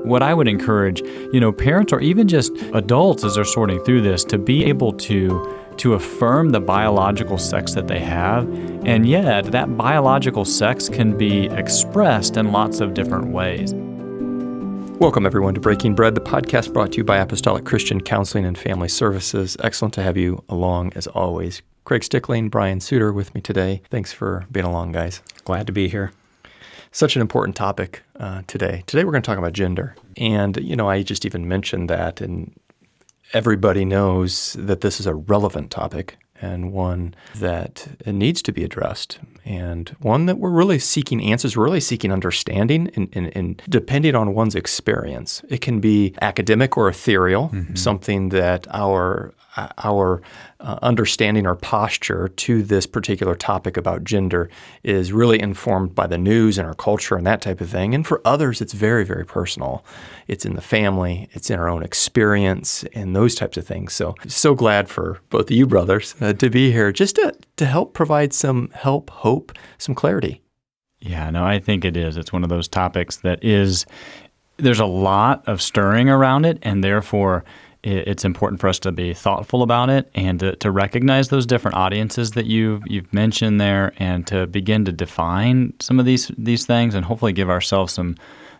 what I would encourage, parents or even just adults as they're sorting through this to be able to affirm the biological sex that they have, and yet that biological sex can be expressed in lots of different ways. Welcome, everyone, to Breaking Bread, the podcast brought to you by Apostolic Christian Counseling and Family Services. Excellent to have you along, as always. Craig Stickling, Brian Sutter with me today. Thanks for being along, guys. Glad to be here. Such an important topic today. Today we're going to talk about gender. And, I just even mentioned that, and everybody knows that this is a relevant topic and one that needs to be addressed, and one that we're really seeking answers, we're really seeking understanding, and depending on one's experience. It can be academic or ethereal, something that our understanding or posture to this particular topic about gender is really informed by the news and our culture and that type of thing. And for others, it's very, very personal. It's in the family, it's in our own experience, and those types of things. So glad for both of you brothers to be here just to help provide some help, hope, some clarity. Yeah, no, I think it is. It's one of those topics that there's a lot of stirring around it, and therefore it's important for us to be thoughtful about it and to recognize those different audiences that you've mentioned there, and to begin to define some of these things, and hopefully give ourselves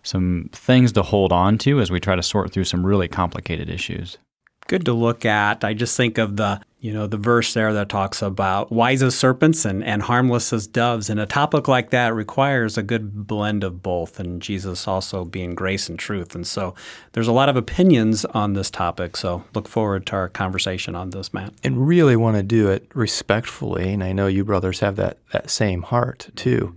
some things to hold on to as we try to sort through some really complicated issues. Good to look at. I just think of the verse there that talks about wise as serpents and harmless as doves. And a topic like that requires a good blend of both, and Jesus also being grace and truth. And so there's a lot of opinions on this topic. So look forward to our conversation on this, Matt. And really want to do it respectfully. And I know you brothers have that same heart too.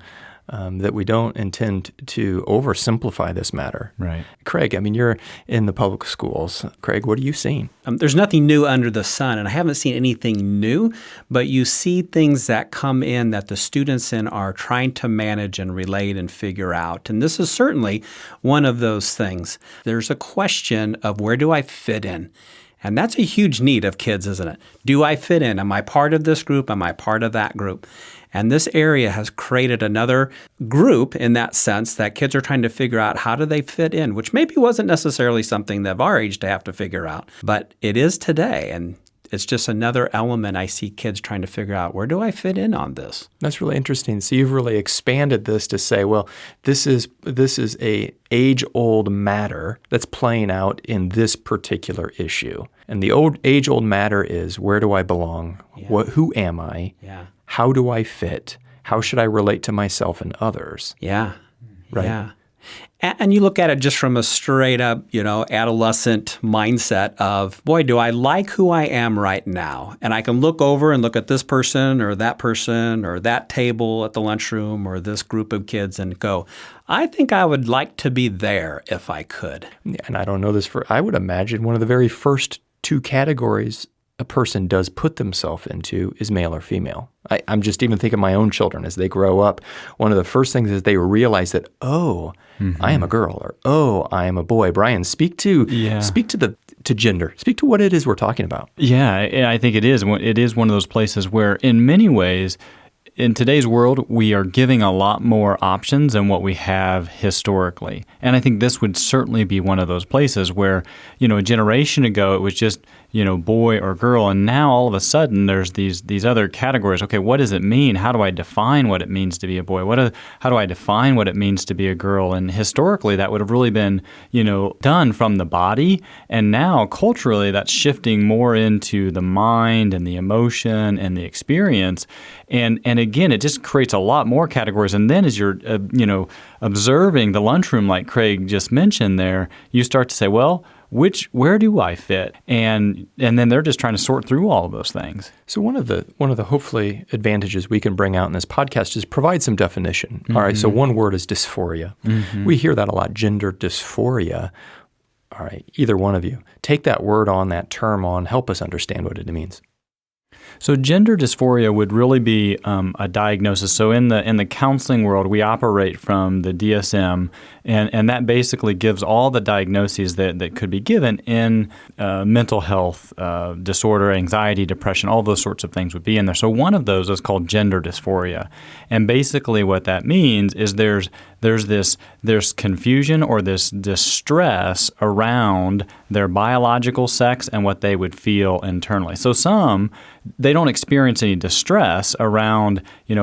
That we don't intend to oversimplify this matter. Right. Craig, you're in the public schools. Craig, what are you seeing? There's nothing new under the sun, and I haven't seen anything new, but you see things that come in that the students are trying to manage and relate and figure out. And this is certainly one of those things. There's a question of where do I fit in? And that's a huge need of kids, isn't it? Do I fit in? Am I part of this group? Am I part of that group? And this area has created another group in that sense that kids are trying to figure out how do they fit in, which maybe wasn't necessarily something of our age to have to figure out, but it is today. And it's just another element I see kids trying to figure out, where do I fit in on this? That's really interesting. So you've really expanded this to say, well, this is a age-old matter that's playing out in this particular issue. And the age-old matter is, where do I belong? Yeah. Who am I? Yeah. How do I fit? How should I relate to myself and others? Yeah. Right. Yeah. And you look at it just from a straight up, adolescent mindset of, boy, do I like who I am right now? And I can look over and look at this person or that table at the lunchroom or this group of kids and go, I think I would like to be there if I could. Yeah, and I don't know this I would imagine one of the very first two categories a person does put themselves into is male or female. I'm just even thinking of my own children as they grow up. One of the first things is they realize that, I am a girl, or I am a boy. Brian, speak to gender. Speak to what it is we're talking about. Yeah, I think it is. It is one of those places where, in many ways, in today's world, we are giving a lot more options than what we have historically. And I think this would certainly be one of those places where, a generation ago, it was just, boy or girl. And now all of a sudden there's these other categories. Okay, what does it mean? How do I define what it means to be a boy? How do I define what it means to be a girl? And historically, that would have really been, done from the body. And now culturally, that's shifting more into the mind and the emotion and the experience. And again, it just creates a lot more categories. And then as you're, observing the lunchroom, like Craig just mentioned there, you start to say, well, where do I fit? And then they're just trying to sort through all of those things. So one of the hopefully advantages we can bring out in this podcast is provide some definition. All right, so one word is dysphoria. We hear that a lot, gender dysphoria. All right, either one of you, take that word on, that term on, help us understand what it means. So gender dysphoria would really be a diagnosis. So in the counseling world, we operate from the DSM, and that basically gives all the diagnoses that could be given in mental health disorder, anxiety, depression, all those sorts of things would be in there. So one of those is called gender dysphoria, and basically what that means is there's confusion or this distress around their biological sex and what they would feel internally. So some, they don't experience any distress around,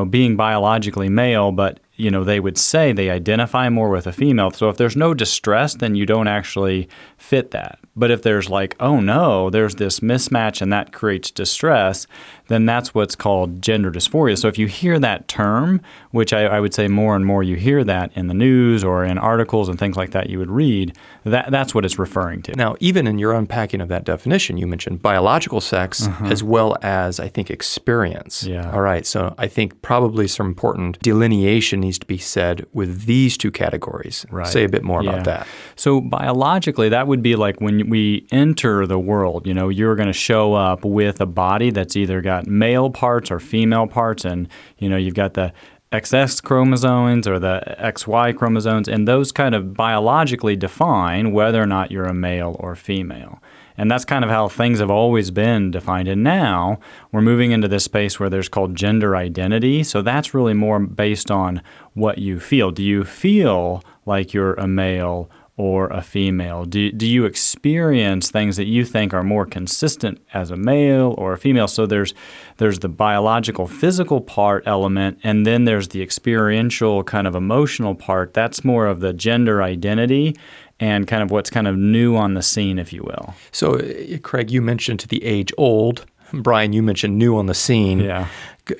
being biologically male, but they would say they identify more with a female. So if there's no distress, then you don't actually fit that. But if there's oh no, there's this mismatch and that creates distress, then that's what's called gender dysphoria. So if you hear that term, which I would say more and more you hear that in the news or in articles and things like that you would read, that's what it's referring to. Now, even in your unpacking of that definition, you mentioned biological sex as well as, I think, experience. Yeah. All right. So I think probably some important delineation needs to be said with these two categories. Right. Say a bit more about that. So biologically, that would be like when we enter the world, you're going to show up with a body that's either got male parts or female parts, and, you've got the XX chromosomes or the XY chromosomes, and those kind of biologically define whether or not you're a male or female. And that's kind of how things have always been defined. And now we're moving into this space where there's called gender identity. So that's really more based on what you feel. Do you feel like you're a male or a female? Do you experience things that you think are more consistent as a male or a female? So there's the biological, physical part element, and then there's the experiential kind of emotional part. That's more of the gender identity and kind of what's kind of new on the scene, if you will. So, Craig, you mentioned the age old. Brian, you mentioned new on the scene. Yeah.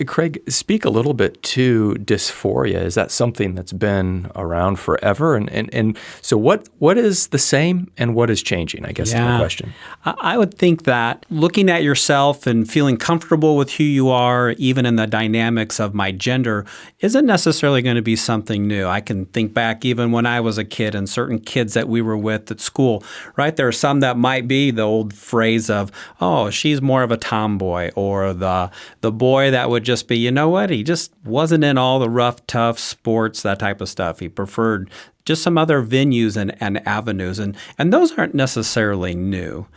Craig, speak a little bit to dysphoria. Is that something that's been around forever? And so what is the same and what is changing, I guess, is my question. I would think that looking at yourself and feeling comfortable with who you are, even in the dynamics of my gender, isn't necessarily going to be something new. I can think back even when I was a kid and certain kids that we were with at school, right? There are some that might be the old phrase of, oh, she's more of a tomboy, or the boy that would just be, he just wasn't in all the rough, tough sports, that type of stuff. He preferred just some other venues and avenues. And those aren't necessarily new.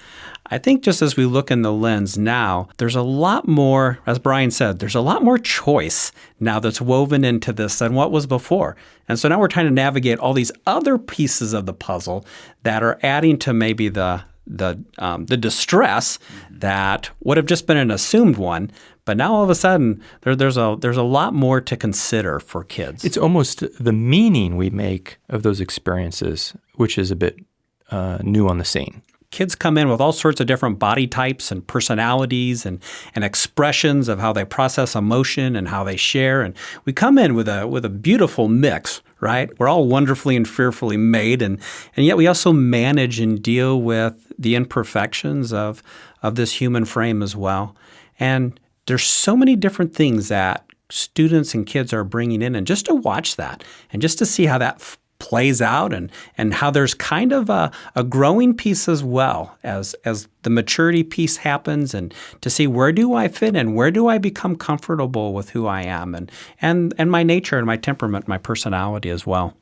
I think just as we look in the lens now, there's a lot more, as Brian said, there's a lot more choice now that's woven into this than what was before. And so now we're trying to navigate all these other pieces of the puzzle that are adding to maybe the distress that would have just been an assumed one, but now all of a sudden there's a lot more to consider for kids. It's almost the meaning we make of those experiences, which is a bit new on the scene. Kids come in with all sorts of different body types and personalities and expressions of how they process emotion and how they share, and we come in with a beautiful mix. Right? We're all wonderfully and fearfully made, and yet we also manage and deal with the imperfections of this human frame as well. And there's so many different things that students and kids are bringing in, and just to watch that and just to see how that plays out and how there's kind of a growing piece as well as the maturity piece happens, and to see where do I fit in, where do I become comfortable with who I am and my nature and my temperament, my personality as well.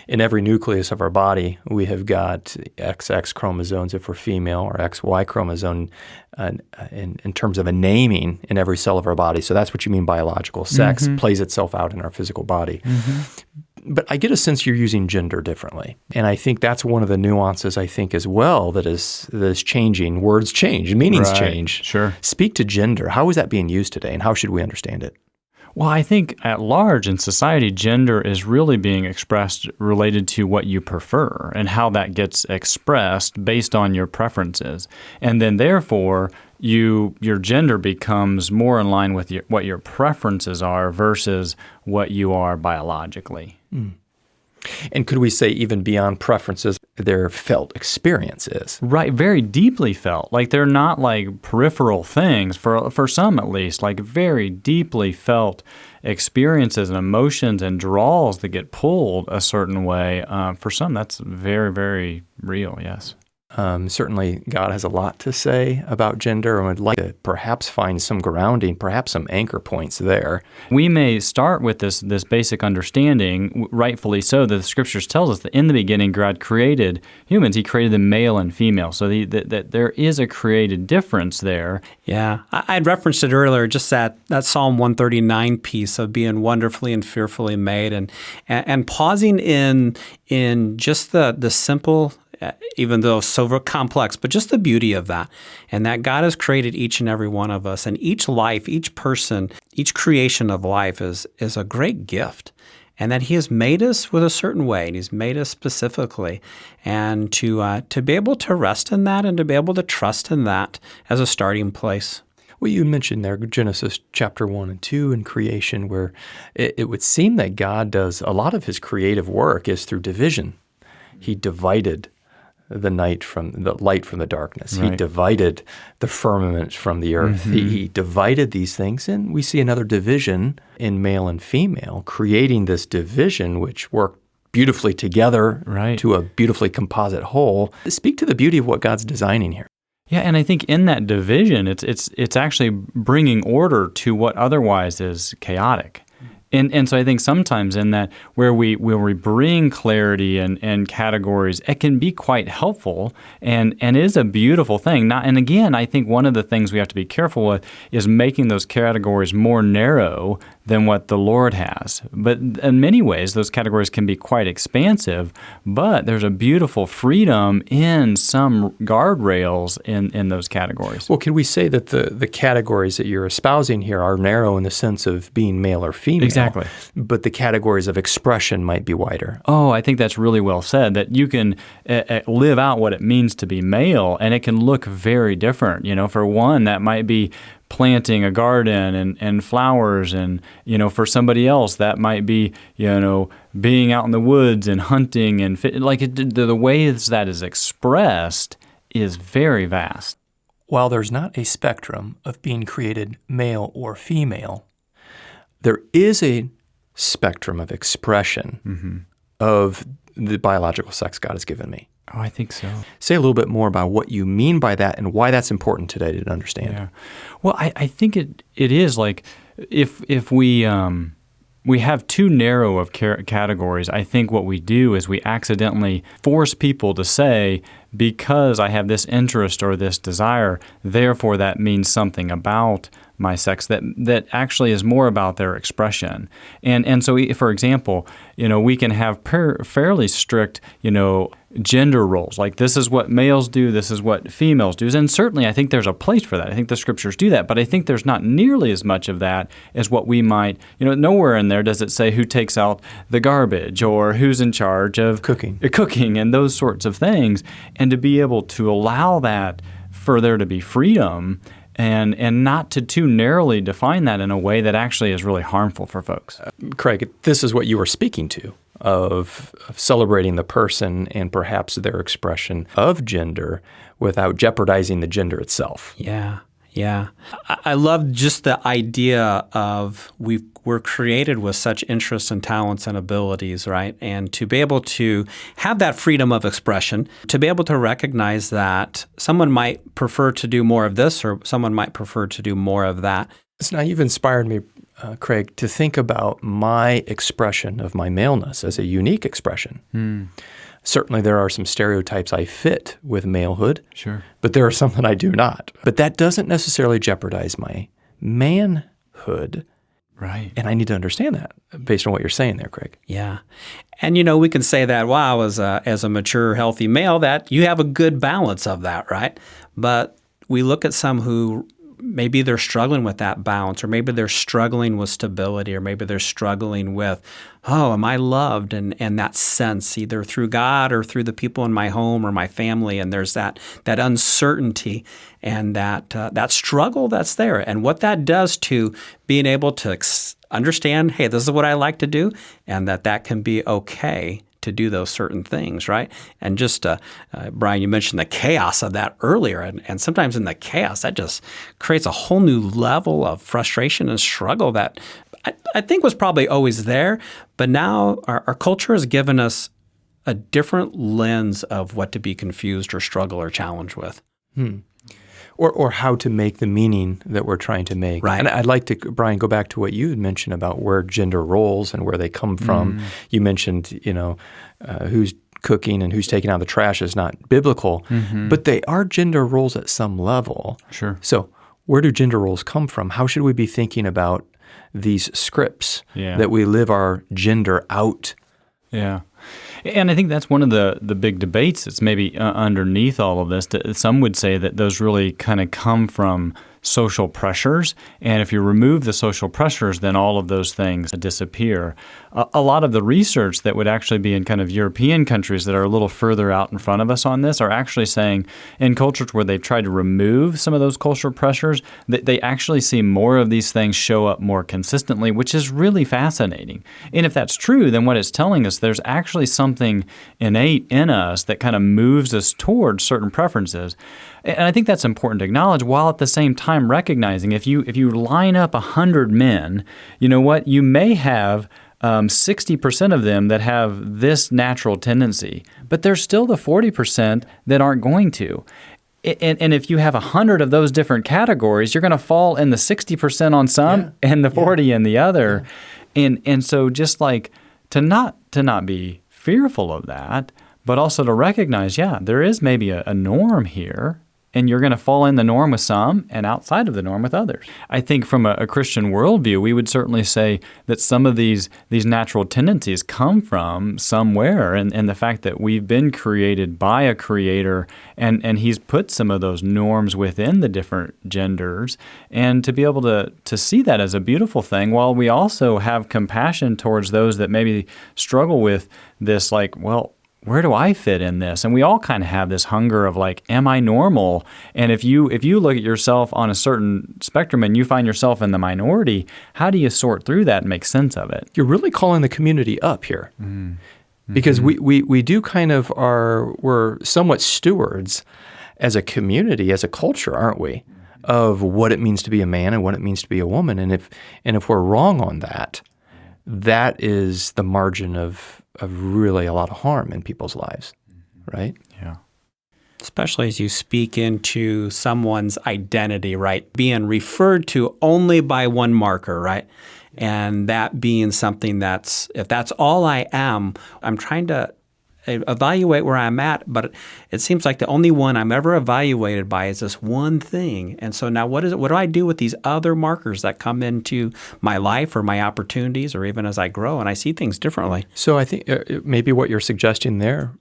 In every nucleus of our body, we have got XX chromosomes if we're female, or XY chromosome in terms of a naming in every cell of our body. So that's what you mean biological sex plays itself out in our physical body. But I get a sense you're using gender differently. And I think that's one of the nuances, I think, as well, that is changing. Words change, meanings change. Sure. Speak to gender. How is that being used today, and how should we understand it? Well, I think at large in society, gender is really being expressed related to what you prefer and how that gets expressed based on your preferences. And then therefore, your gender becomes more in line with what your preferences are versus what you are biologically. And could we say even beyond preferences, their felt experiences? Right, very deeply felt. Like they're not like peripheral things, for some at least, like very deeply felt experiences and emotions and draws that get pulled a certain way. For some, that's very, very real, yes. Certainly, God has a lot to say about gender, and would like to perhaps find some grounding, perhaps some anchor points there. We may start with this basic understanding, rightfully so, that the Scriptures tells us that in the beginning God created humans. He created them male and female, so that there is a created difference there. Yeah, I'd referenced it earlier, just that Psalm 139 piece of being wonderfully and fearfully made, and pausing in just the simple, even though so complex, but just the beauty of that, and that God has created each and every one of us, and each life, each person, each creation of life is a great gift, and that He has made us with a certain way, and He's made us specifically, and to be able to rest in that and to be able to trust in that as a starting place. Well, you mentioned there Genesis chapter 1 and 2 in creation, where it would seem that God does a lot of His creative work is through division. He divided the light from the darkness. Right. He divided the firmament from the earth. Mm-hmm. He divided these things, and we see another division in male and female, creating this division which worked beautifully together Right. to a beautifully composite whole. Speak to the beauty of what God's designing here. Yeah, and I think in that division, it's actually bringing order to what otherwise is chaotic. And so I think sometimes in that where we bring clarity and categories, it can be quite helpful and is a beautiful thing. And again, I think one of the things we have to be careful with is making those categories more narrow than what the Lord has. But in many ways, those categories can be quite expansive, but there's a beautiful freedom in some guardrails in those categories. Well, can we say that the categories that you're espousing here are narrow in the sense of being male or female? Exactly. But the categories of expression might be wider. Oh, I think that's really well said, that you can live out what it means to be male, and it can look very different. For one, that might be planting a garden and flowers, and for somebody else that might be being out in the woods and hunting, and the ways that is expressed is very vast. While there's not a spectrum of being created male or female, there is a spectrum of expression of the biological sex God has given me. Oh, I think so. Say a little bit more about what you mean by that and why that's important today to understand. Yeah. Well, I think it is like if we have too narrow of categories, I think what we do is we accidentally force people to say, because I have this interest or this desire, therefore that means something about my sex that actually is more about their expression. And so, for example, we can have fairly strict, gender roles. Like, this is what males do, this is what females do. And certainly I think there's a place for that. I think the Scriptures do that. But I think there's not nearly as much of that as what we might, nowhere in there does it say who takes out the garbage or who's in charge of cooking and those sorts of things. And to be able to allow that for there to be freedom and not to too narrowly define that in a way that actually is really harmful for folks. Craig, this is what you were speaking to, of celebrating the person and perhaps their expression of gender without jeopardizing the gender itself. Yeah. I love just the idea of we're created with such interests and talents and abilities, right? And to be able to have that freedom of expression, to be able to recognize that someone might prefer to do more of this or someone might prefer to do more of that. So now you've inspired me, Craig, to think about my expression of my maleness as a unique expression. Certainly there are some stereotypes I fit with malehood, Sure. but there are some that I do not. But that doesn't necessarily jeopardize my manhood. Right. And I need to understand that based on what you're saying there, Craig. Yeah. And, we can say that, wow, as a mature, healthy male, that you have a good balance of that, right? But we look at some who maybe they're struggling with that balance, or maybe they're struggling with stability, or maybe they're struggling with, am I loved? And that sense, either through God or through the people in my home or my family. And there's that uncertainty and that struggle that's there. And what that does to being able to understand, hey, this is what I like to do, and that can be okay to do those certain things, right? And just, Brian, you mentioned the chaos of that earlier, and sometimes in the chaos, that just creates a whole new level of frustration and struggle that I think was probably always there, but now our culture has given us a different lens of what to be confused or struggle or challenged with. Or how to make the meaning that we're trying to make. Right. And I'd like to, Brian, go back to what you had mentioned about where gender roles and where they come from. You mentioned, who's cooking and who's taking out the trash is not biblical, but they are gender roles at some level. Sure. So where do gender roles come from? How should we be thinking about these scripts that we live our gender out? Yeah. And I think that's one of the big debates that's maybe underneath all of this. Some would say that those really kind of come from social pressures. And if you remove the social pressures, then all of those things disappear. A lot of the research that would actually be in kind of European countries that are a little further out in front of us on this are actually saying in cultures where they've tried to remove some of those cultural pressures, that they actually see more of these things show up more consistently, which is really fascinating. And if that's true, then what it's telling us, there's actually something innate in us that kind of moves us towards certain preferences. And I think that's important to acknowledge, while at the same time recognizing if you line up 100 men, you know what, you may have 60% of them that have this natural tendency, but there's still the 40% that aren't going to. And if you have 100 of those different categories, you're going to fall in the 60% on some and the 40 in the other. And so just like to not be fearful of that, but also to recognize, there is maybe a norm here, and you're going to fall in the norm with some and outside of the norm with others. I think from a Christian worldview, we would certainly say that some of these natural tendencies come from somewhere, and the fact that we've been created by a creator, and he's put some of those norms within the different genders, and to be able to see that as a beautiful thing, while we also have compassion towards those that maybe struggle with this, like, well, where do I fit in this? And we all kind of have this hunger of like, am I normal? And if you look at yourself on a certain spectrum and you find yourself in the minority, how do you sort through that and make sense of it? You're really calling the community up here. Because we do kind of we're somewhat stewards as a community, as a culture, aren't we, of what it means to be a man and what it means to be a woman. And if we're wrong on that, that is the margin of really a lot of harm in people's lives, right? Yeah. Especially as you speak into someone's identity, right? Being referred to only by one marker, right? And that being something if that's all I am, I'm trying to evaluate where I'm at, but it seems like the only one I'm ever evaluated by is this one thing. And so now what do I do with these other markers that come into my life or my opportunities or even as I grow and I see things differently? So I think maybe what you're suggesting there,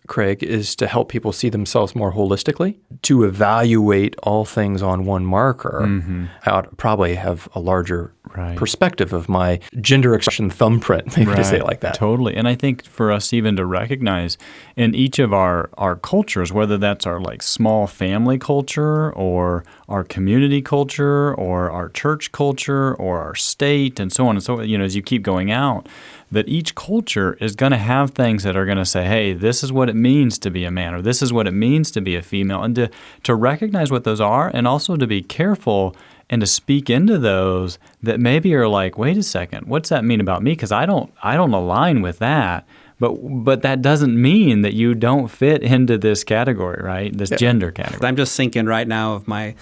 Craig, is to help people see themselves more holistically, to evaluate all things on one marker. I ought to probably have a larger perspective of my gender expression thumbprint, maybe to say it like that. Totally. And I think for us even to recognize in each of our cultures, whether that's our like small family culture or our community culture or our church culture or our state and so on and so on, as you keep going out, that each culture is going to have things that are going to say, hey, this is what it means to be a man, or this is what it means to be a female, and to recognize what those are, and also to be careful and to speak into those that maybe are like, wait a second, what's that mean about me? Because I don't align with that. But that doesn't mean that you don't fit into this category, right? This gender category. I'm just thinking right now of my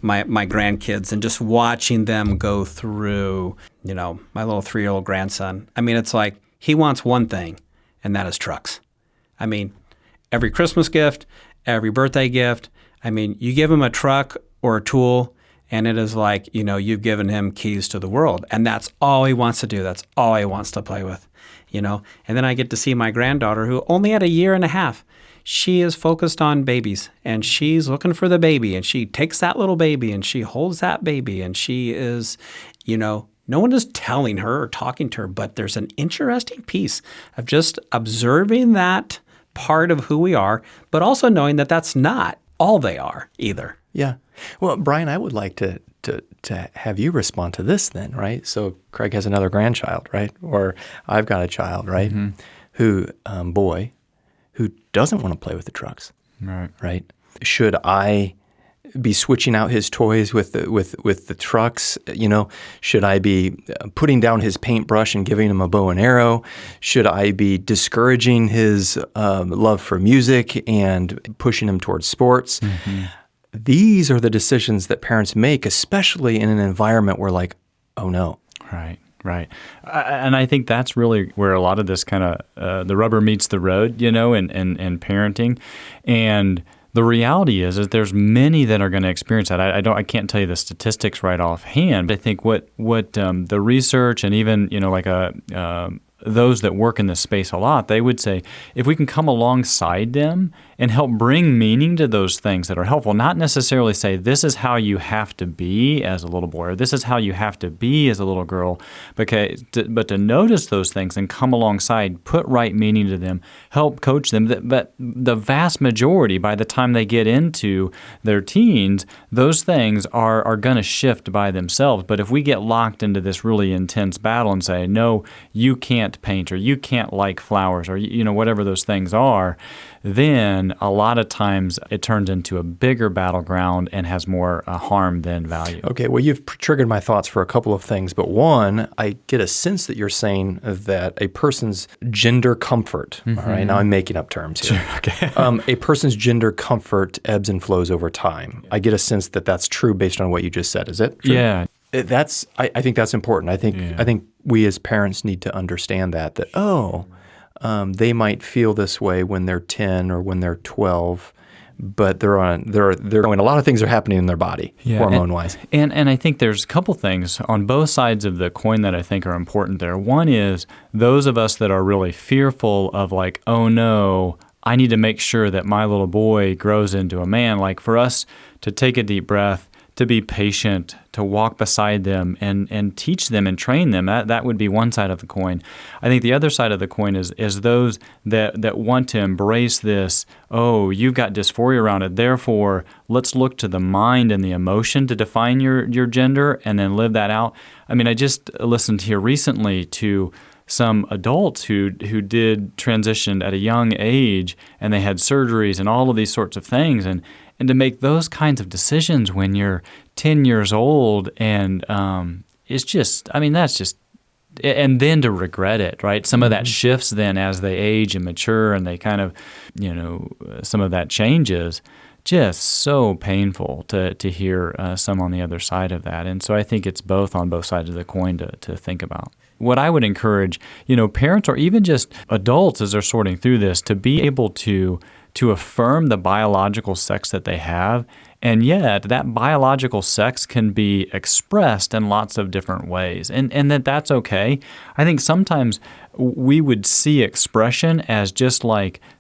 grandkids and just watching them go through, my little 3-year-old grandson. I mean, it's like he wants one thing, and that is trucks. I mean, every Christmas gift, every birthday gift, I mean, you give him a truck or a tool, and it is like, you've given him keys to the world. And that's all he wants to do. That's all he wants to play with, And then I get to see my granddaughter, who only had a year and a half. She is focused on babies, and she's looking for the baby, and she takes that little baby, and she holds that baby, and she is, no one is telling her or talking to her, but there's an interesting piece of just observing that part of who we are, but also knowing that that's not all they are either. Yeah. Well, Brian, I would like to have you respond to this then, right? So Craig has another grandchild, right? Or I've got a child, right? Who doesn't want to play with the trucks, right? Should I be switching out his toys with the trucks? Should I be putting down his paintbrush and giving him a bow and arrow? Should I be discouraging his love for music and pushing him towards sports? Mm-hmm. These are the decisions that parents make, especially in an environment where oh no. Right. And I think that's really where a lot of this kind of the rubber meets the road, in parenting. And the reality is that there's many that are going to experience that. I can't tell you the statistics right offhand, but I think what the research and even those that work in this space a lot, they would say if we can come alongside them and help bring meaning to those things that are helpful, not necessarily say this is how you have to be as a little boy or this is how you have to be as a little girl, but to notice those things and come alongside, put right meaning to them, help coach them. But the vast majority, by the time they get into their teens, those things are going to shift by themselves. But if we get locked into this really intense battle and say, no, you can't paint or you can't like flowers or whatever those things are, then a lot of times it turns into a bigger battleground and has more harm than value. Okay, well, you've triggered my thoughts for a couple of things. But one, I get a sense that you're saying that a person's gender comfort, all right, now I'm making up terms here. Sure, okay. A person's gender comfort ebbs and flows over time. I get a sense that that's true based on what you just said. Is it true? Yeah. I think that's important. I think we as parents need to understand that they might feel this way when they're 10 or when they're 12, but they're when a lot of things are happening in their body, hormone-wise. And I think there's a couple things on both sides of the coin that I think are important there. One is those of us that are really fearful of oh no, I need to make sure that my little boy grows into a man. For us to take a deep breath, to be patient, to walk beside them and teach them and train them. That would be one side of the coin. I think the other side of the coin is those that want to embrace this, you've got dysphoria around it, therefore let's look to the mind and the emotion to define your gender and then live that out. I mean, I just listened here recently to some adults who did transition at a young age and they had surgeries and all of these sorts of things and to make those kinds of decisions when you're 10 years old and it's just, that's just, and then to regret it, right? Some of that shifts then as they age and mature and they kind of, some of that changes. Just so painful to hear some on the other side of that. And so I think it's both on both sides of the coin to think about. What I would encourage, parents or even just adults as they're sorting through this to be able to affirm the biological sex that they have, and yet that biological sex can be expressed in lots of different ways, and that's okay. I think sometimes we would see expression as just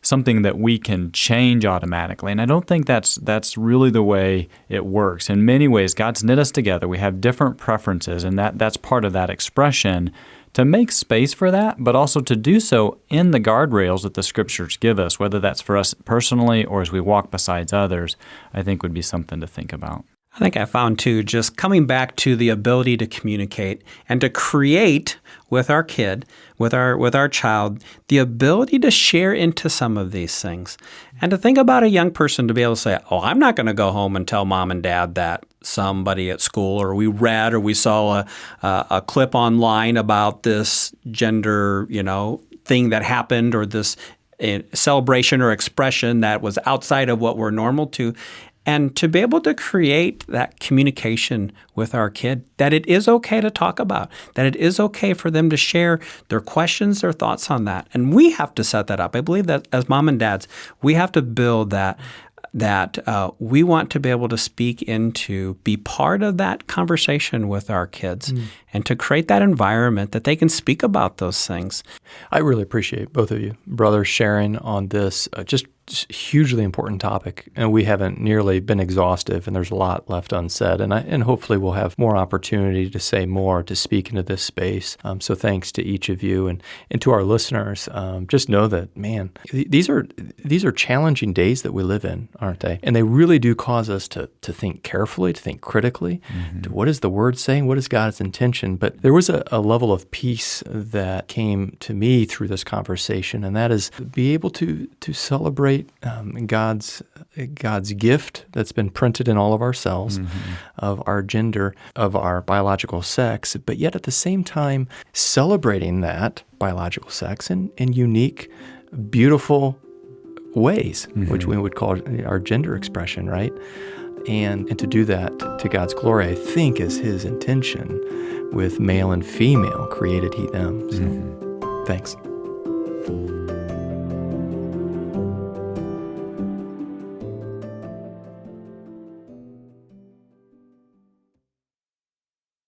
something that we can change automatically, and I don't think that's really the way it works. In many ways, God's knit us together. We have different preferences, and that's part of that expression. To make space for that, but also to do so in the guardrails that the Scriptures give us, whether that's for us personally or as we walk beside others, I think would be something to think about. I think I found, too, just coming back to the ability to communicate and to create with our kid, with our child, the ability to share into some of these things. And to think about a young person to be able to say, I'm not going to go home and tell mom and dad that somebody at school or we read or we saw a clip online about this gender, thing that happened or this celebration or expression that was outside of what we're normal to. And to be able to create that communication with our kid, that it is okay to talk about, that it is okay for them to share their questions, their thoughts on that. And we have to set that up. I believe that as mom and dads, we have to build that we want to be able to speak into, be part of that conversation with our kids and to create that environment that they can speak about those things. I really appreciate both of you, brothers, sharing on this just hugely important topic, and we haven't nearly been exhaustive, and there's a lot left unsaid, and hopefully we'll have more opportunity to say more, to speak into this space. So thanks to each of you, and to our listeners. Just know that, man, these are challenging days that we live in, aren't they? And they really do cause us to think carefully, to think critically. To what is the Word saying? What is God's intention? But there was a level of peace that came to me through this conversation, and that is be able to celebrate celebrate God's gift that's been printed in all of our cells of our gender, of our biological sex, but yet at the same time celebrating that biological sex in unique, beautiful ways, which we would call our gender expression, right? And to do that to God's glory, I think, is His intention with male and female created He them. So, thanks.